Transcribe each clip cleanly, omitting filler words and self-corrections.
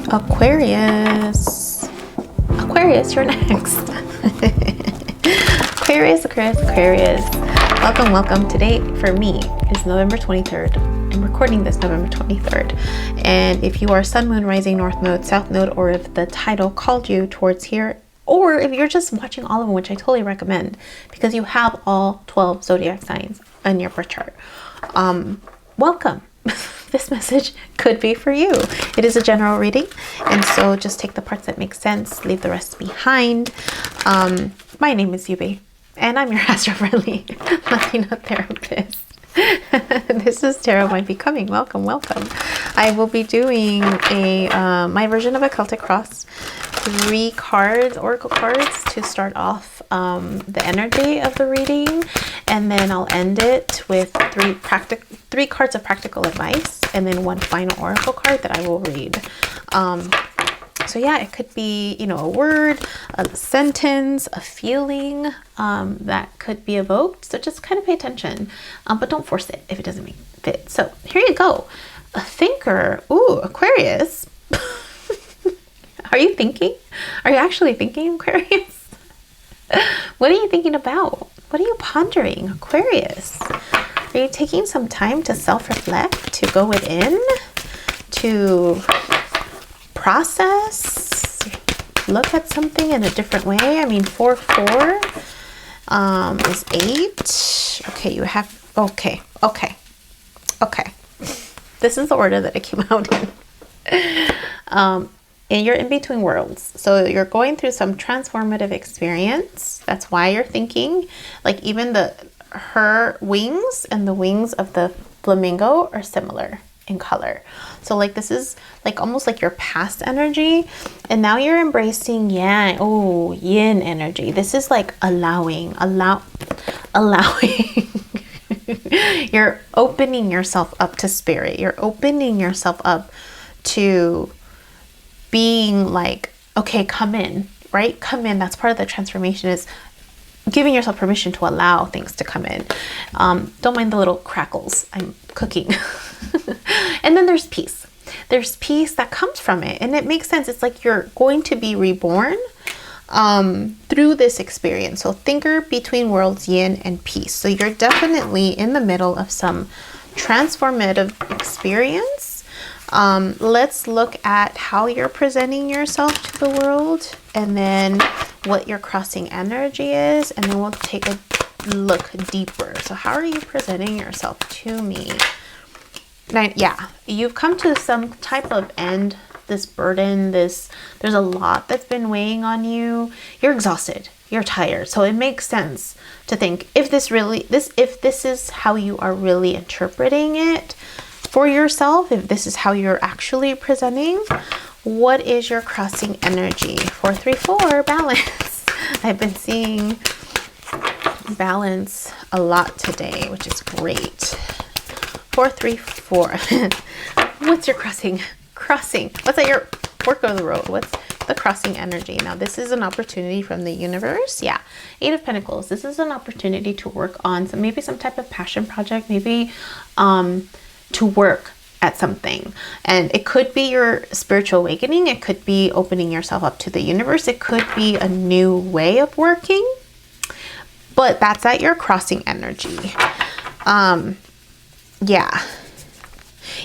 Aquarius. Aquarius, you're next. Aquarius. Welcome. Today for me is November 23rd. I'm recording this November 23rd. And if you are Sun, Moon, Rising, North Node, South Node, or if the title called you towards here, or if you're just watching all of them, which I totally recommend because you have all 12 zodiac signs in your birth chart. Welcome. This message could be for you. It is a general reading, and so just take the parts that make sense, leave the rest behind. My name is Yubi, and I'm your astro-friendly Latino therapist. This is Tarot My Becoming. Welcome. I will be doing my version of a Celtic cross. 3 cards, oracle cards, to start off the energy of the reading, and then I'll end it with 3 cards of practical advice, and then 1 final oracle card that I will read. So yeah, it could be, a word, a sentence, a feeling that could be evoked. So just kind of pay attention, but don't force it if it doesn't fit. So here you go. A thinker. Ooh, Aquarius. Are you thinking? Are you actually thinking, Aquarius? What are you thinking about? What are you pondering, Aquarius? Are you taking some time to self-reflect, to go within, to process, look at something in a different way? I mean, 4 is 8. Okay, you have, okay. This is the order that it came out in. And you're in between worlds. So you're going through some transformative experience. That's why you're thinking. Like even her wings and the wings of the flamingo are similar in color. So like this is like almost like your past energy. And now you're embracing yin energy. This is like allowing. You're opening yourself up to spirit. You're opening yourself up to being like, okay, come in, right? Come in. That's part of the transformation, is giving yourself permission to allow things to come in. Don't mind the little crackles. I'm cooking. And then there's peace. There's peace that comes from it. And it makes sense. It's like you're going to be reborn through this experience. So thinker, between worlds, yin and peace. So you're definitely in the middle of some transformative experience. Let's look at how you're presenting yourself to the world, and then what your crossing energy is, and then we'll take a look deeper. So how are you presenting yourself to me? Now, yeah, you've come to some type of end, this burden, there's a lot that's been weighing on you. You're exhausted, you're tired. So it makes sense to think, if this is how you are really interpreting it for yourself, if this is how you're actually presenting, what is your crossing energy? 4, 3, 4, balance. I've been seeing balance a lot today, which is great. 4, 3, 4. What's your crossing? What's that, your fork of the road? What's the crossing energy? Now, this is an opportunity from the universe. Yeah. 8 of Pentacles. This is an opportunity to work on maybe some type of passion project, maybe to work at something. And it could be your spiritual awakening. It could be opening yourself up to the universe. It could be a new way of working, but that's at your crossing energy. Yeah.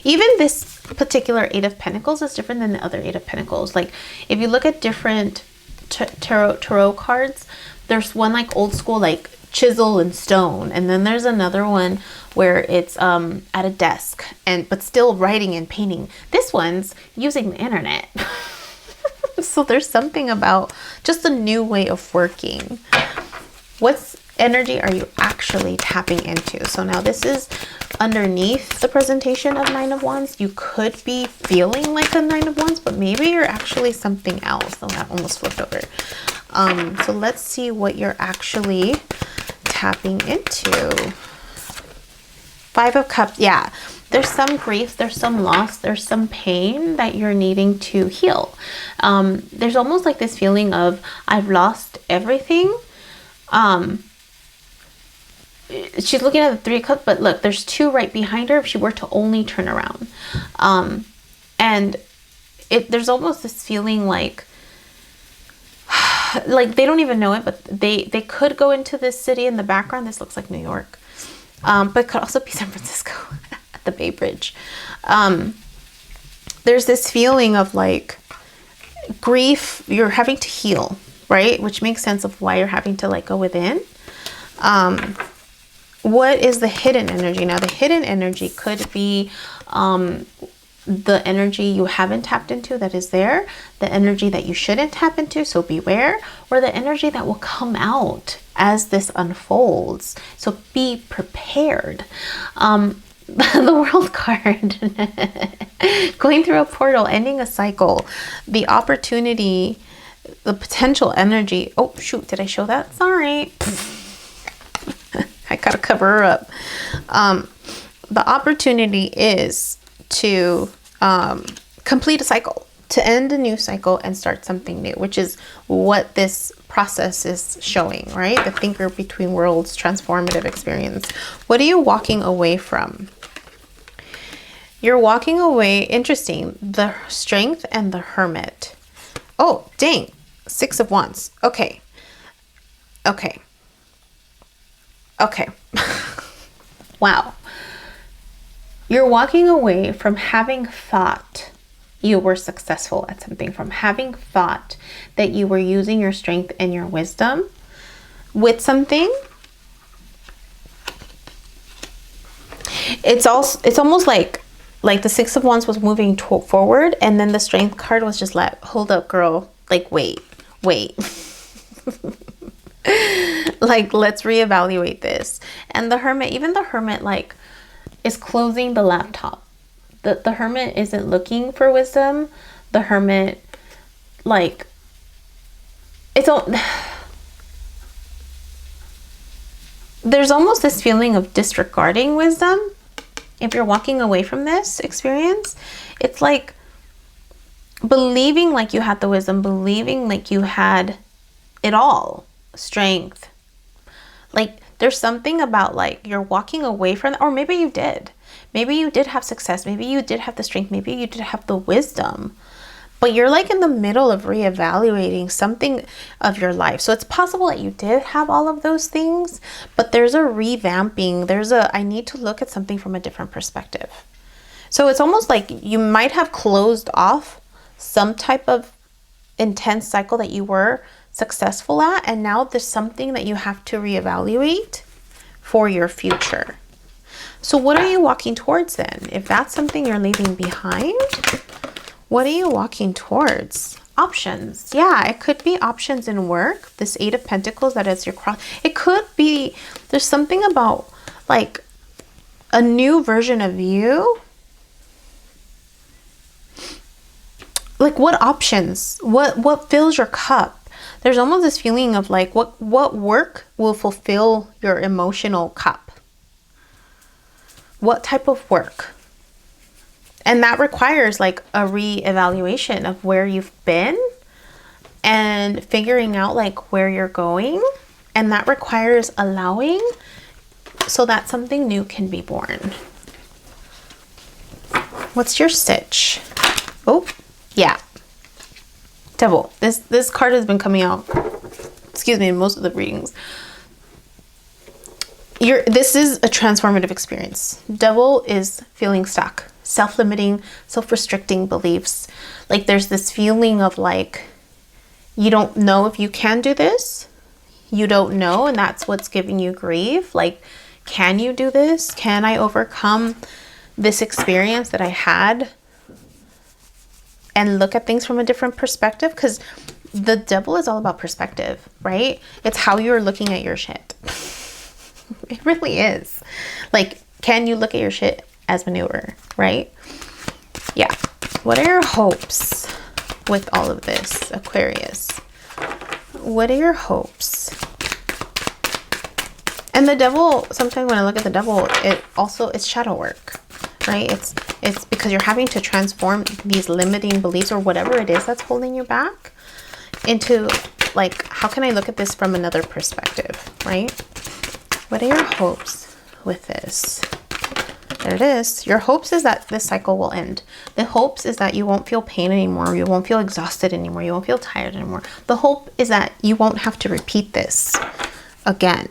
Even this particular 8 of Pentacles is different than the other 8 of Pentacles. Like if you look at different tarot cards, there's one like old school, like chisel and stone, and then there's another one where it's at a desk but still writing and painting. This one's using the internet. So there's something about just a new way of working. What's energy are you actually tapping into? So now this is underneath the presentation of 9 of Wands. You could be feeling like a 9 of Wands, but maybe you're actually something else. Oh, that almost flipped over. So let's see what you're actually tapping into. 5 of Cups. Yeah, there's some grief, there's some loss, there's some pain that you're needing to heal. There's almost like this feeling of, I've lost everything. She's looking at the 3 of Cups, but look, there's 2 right behind her if she were to only turn around. And there's almost this feeling like they don't even know it, but they could go into this city in the background. This looks like New York, but it could also be San Francisco at the Bay Bridge. There's this feeling of like grief. You're having to heal, right? Which makes sense of why you're having to like go within. What is the hidden energy? Now, the hidden energy could be the energy you haven't tapped into that is there, the energy that you shouldn't tap into, so beware, or the energy that will come out as this unfolds. So be prepared. The World card, going through a portal, ending a cycle, the opportunity, the potential energy. Oh, shoot, did I show that? Sorry. I gotta cover her up. The opportunity is to complete a cycle, to end a new cycle and start something new, which is what this process is showing, right? The thinker between worlds, transformative experience. What are you walking away from? You're walking away, interesting, the Strength and the Hermit. Oh, dang, 6 of Wands. Okay. Wow. You're walking away from having thought you were successful at something, from having thought that you were using your strength and your wisdom with something. It's almost like the 6 of Wands was moving forward, and then the Strength card was just like, hold up, girl. Like, wait. Like, let's reevaluate this. And the Hermit, even the Hermit, like, is closing the laptop. The Hermit isn't looking for wisdom. The Hermit, like, there's almost this feeling of disregarding wisdom. If you're walking away from this experience, it's like believing like you had the wisdom, believing like you had it all, strength. Like, there's something about like you're walking away from, or maybe you did. Maybe you did have success. Maybe you did have the strength. Maybe you did have the wisdom. But you're like in the middle of reevaluating something of your life. So it's possible that you did have all of those things, but there's a revamping. I need to look at something from a different perspective. So it's almost like you might have closed off some type of intense cycle that you were successful at, and now there's something that you have to reevaluate for your future. So what are you walking towards then? If that's something you're leaving behind, what are you walking towards? Options. Yeah, it could be options in work. This 8 of Pentacles, that is your cross. It could be, there's something about like a new version of you. Like, what options? What fills your cup? There's almost this feeling of like, what work will fulfill your emotional cup? What type of work? And that requires like a reevaluation of where you've been and figuring out like where you're going. And that requires allowing so that something new can be born. What's your stitch? Oh, yeah. Devil. This card has been coming out, excuse me, in most of the readings. This is a transformative experience. Devil is feeling stuck, self-limiting, self-restricting beliefs. Like, there's this feeling of like, you don't know if you can do this. You don't know, and that's what's giving you grief. Like, can you do this? Can I overcome this experience that I had and look at things from a different perspective? Because the Devil is all about perspective, right? It's how you're looking at your shit. It really is. Like, can you look at your shit as manure, right? Yeah. What are your hopes with all of this, Aquarius? What are your hopes? And the Devil, sometimes when I look at the Devil, it's shadow work, right? It's because you're having to transform these limiting beliefs or whatever it is that's holding you back into like, how can I look at this from another perspective, right? What are your hopes with this? There it is. Your hopes is that this cycle will end. The hopes is that you won't feel pain anymore. You won't feel exhausted anymore. You won't feel tired anymore. The hope is that you won't have to repeat this again.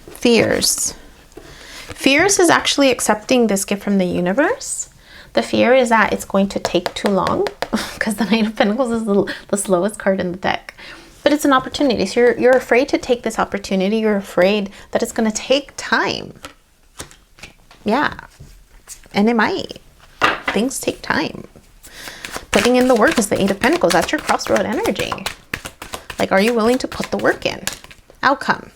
Fears. Fears is actually accepting this gift from the universe. The fear is that it's going to take too long because the Knight of Pentacles is the slowest card in the deck. But it's an opportunity. So you're afraid to take this opportunity. You're afraid that it's going to take time. Yeah. And it might. Things take time. Putting in the work is the Eight of Pentacles. That's your crossroad energy. Like, are you willing to put the work in? Outcome.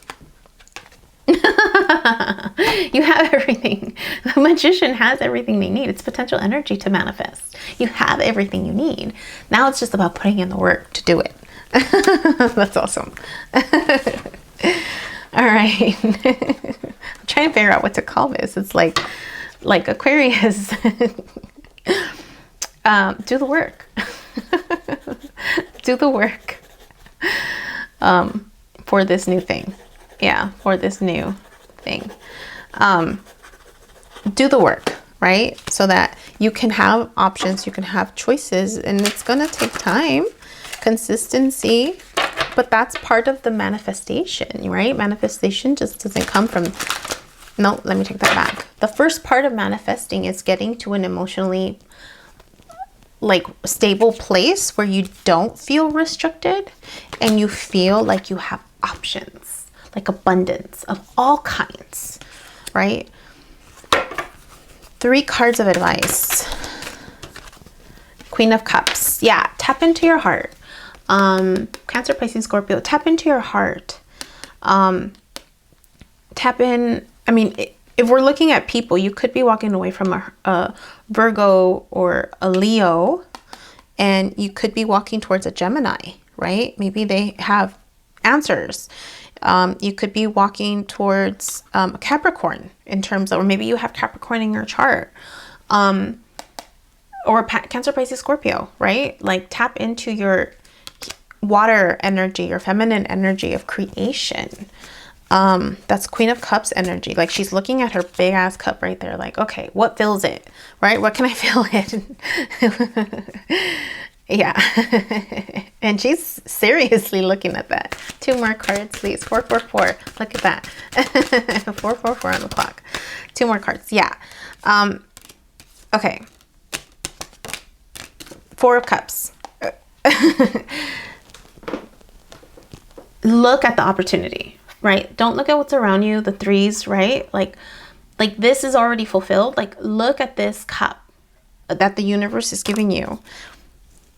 You have everything. The magician has everything they need. It's potential energy to manifest. You have everything you need. Now it's just about putting in the work to do it. That's awesome. All right. I'm trying to figure out what to call this. It's like Aquarius. Do the work. Do the work for this new thing. Yeah, for this new thing. Do the work, right? So that you can have options, you can have choices, and it's gonna take time, consistency, but that's part of the manifestation, right? Manifestation just doesn't come from, no, let me take that back. The first part of manifesting is getting to an emotionally stable place where you don't feel restricted and you feel like you have options, like abundance of all kinds, right? 3 cards of advice. Queen of Cups. Yeah, tap into your heart. Cancer, Pisces, Scorpio, tap into your heart. Tap in, I mean, if we're looking at people, you could be walking away from a Virgo or a Leo, and you could be walking towards a Gemini, right? Maybe they have answers. You could be walking towards a Capricorn in terms of, or maybe you have Capricorn in your chart, or Cancer, Pisces, Scorpio, right? Like, tap into your water energy, your feminine energy of creation. That's Queen of Cups energy. Like, she's looking at her big ass cup right there. Like, okay, what fills it, right? What can I fill it? Yeah. And she's seriously looking at that. 2 more cards, please. 4, 4, 4. Look at that. 4, 4, 4 on the clock. 2 more cards. Yeah. Okay. 4 of Cups. Look at the opportunity, right? Don't look at what's around you, the 3s, right? Like this is already fulfilled. Like, look at this cup that the universe is giving you.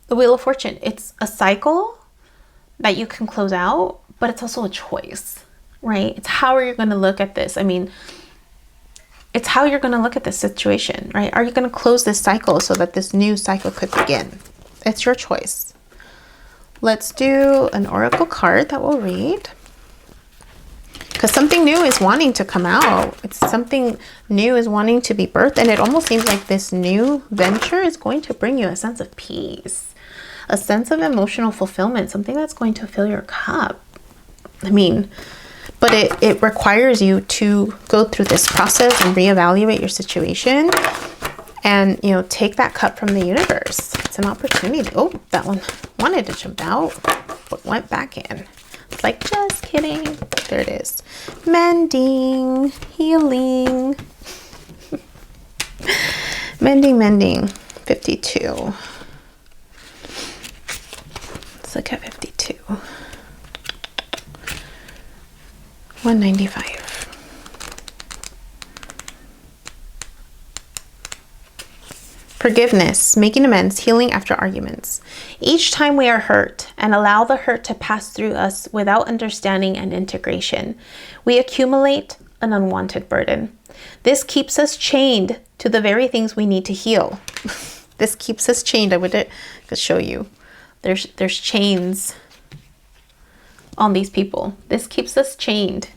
The Wheel of Fortune, it's a cycle that you can close out, but it's also a choice, right? It's how are you going to look at this? I mean, it's how you're going to look at this situation, right? Are you going to close this cycle so that this new cycle could begin? It's your choice. Let's do an oracle card that we'll read. Because something new is wanting to come out. It's something new is wanting to be birthed. And it almost seems like this new venture is going to bring you a sense of peace, a sense of emotional fulfillment, something that's going to fill your cup. I mean, but it requires you to go through this process and reevaluate your situation and, you know, take that cup from the universe. It's an opportunity. Oh, that one wanted to jump out, but went back in. It's like, just kidding. There it is. Mending, healing. Mending. 52. Let's look at 52. 195. Forgiveness, making amends, healing after arguments. Each time we are hurt and allow the hurt to pass through us without understanding and integration, we accumulate an unwanted burden. This keeps us chained to the very things we need to heal. This keeps us chained. I would show you. There's chains on these people. This keeps us chained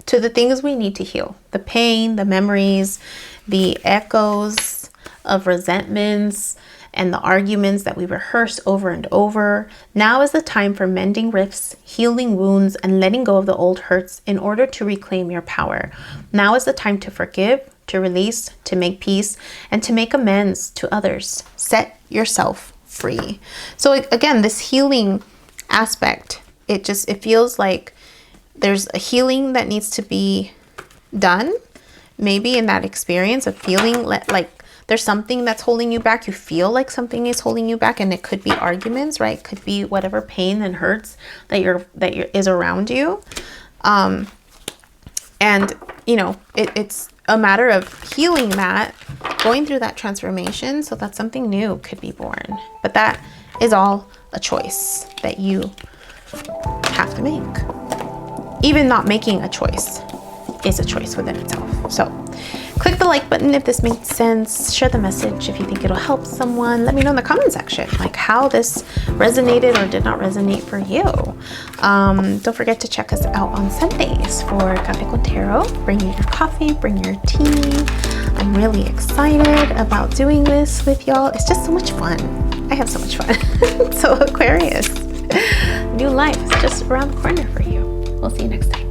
to the things we need to heal. The pain, the memories, the echoes of resentments, and the arguments that we rehearse over and over. Now is the time for mending rifts, healing wounds, and letting go of the old hurts in order to reclaim your power. Now is the time to forgive, to release, to make peace, and to make amends to others. Set yourself free. So again, this healing aspect, it feels like there's a healing that needs to be done. Maybe in that experience of feeling like there's something that's holding you back. You feel like something is holding you back, and it could be arguments, right? It could be whatever pain and hurts that is around you. And you know, it's a matter of healing that, going through that transformation so that something new could be born. But that is all a choice that you have to make. Even not making a choice is a choice within itself. So click the like button if this made sense. Share the message if you think it'll help someone. Let me know in the comment section like how this resonated or did not resonate for you. Don't forget to check us out on Sundays for Café con Tarot. Bring your coffee, bring your tea. I'm really excited about doing this with y'all. It's just so much fun. I have so much fun. So Aquarius, new life is just around the corner for you. We'll see you next time.